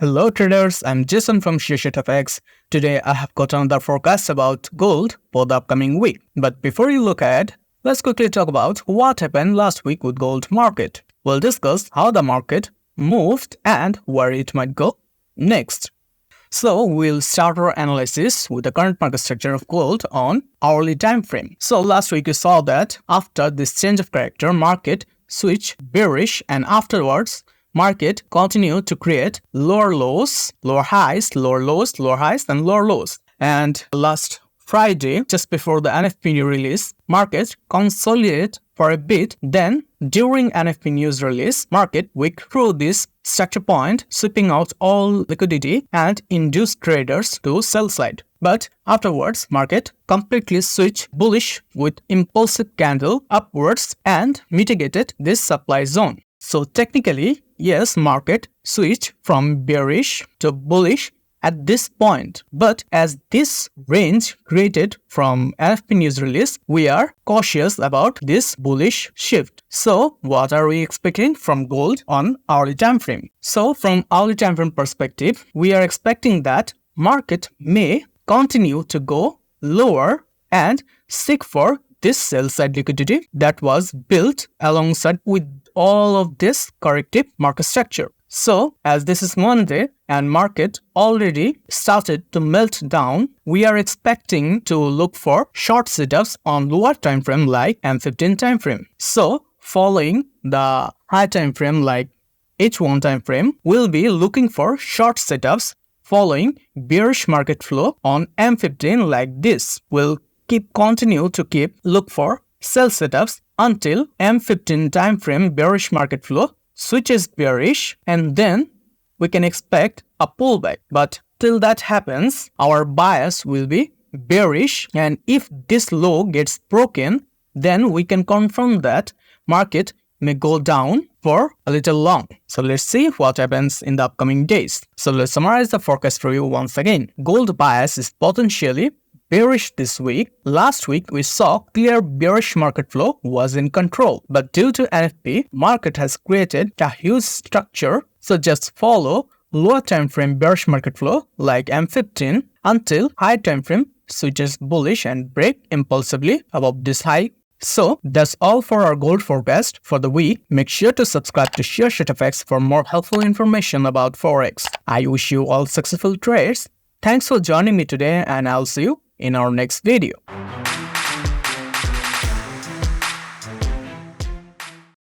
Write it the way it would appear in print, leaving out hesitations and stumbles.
Hello traders, I'm Jason from Sureshot. Today I have got another forecast about gold for the upcoming week. But before you look ahead, let's quickly talk about what happened last week with gold market. We'll discuss how the market moved and where it might go next. So we'll start our analysis with the current market structure of gold on hourly time frame. So last week you saw that after this change of character, market switched bearish, and afterwards market continued to create lower lows, lower highs, lower lows, lower highs, and lower lows. And last Friday, just before the NFP news release, market consolidated for a bit. Then during NFP news release, market went through this structure point, sweeping out all liquidity and induced traders to sell side. But afterwards, market completely switched bullish with impulsive candle upwards and mitigated this supply zone. So technically, yes, market switched from bearish to bullish at this point. But as this range created from NFP news release, we are cautious about this bullish shift. So what are we expecting from gold on hourly time frame? So from hourly time frame perspective, we are expecting that market may continue to go lower and seek for this sell side liquidity that was built alongside with all of this corrective market structure. So as this is Monday and market already started to melt down, we are expecting to look for short setups on lower time frame like M15 time frame. So following the high time frame like H1 time frame, we'll be looking for short setups following bearish market flow on M15 like this. We'll continue to look for sell setups until M15 time frame bearish market flow switches bearish, and then we can expect a pullback. But till that happens, our bias will be bearish, and if this low gets broken, then we can confirm that market may go down for a little long. So let's see what happens in the upcoming days. So let's summarize the forecast for you once again. Gold bias is potentially bearish this week. Last week, we saw clear bearish market flow was in control. But due to NFP, market has created a huge structure. So just follow lower time frame bearish market flow like M15 until high time frame switches bullish and break impulsively above this high. So that's all for our gold forecast for the week. Make sure to subscribe to Sureshot for more helpful information about Forex. I wish you all successful trades. Thanks for joining me today, and I'll see you in our next video.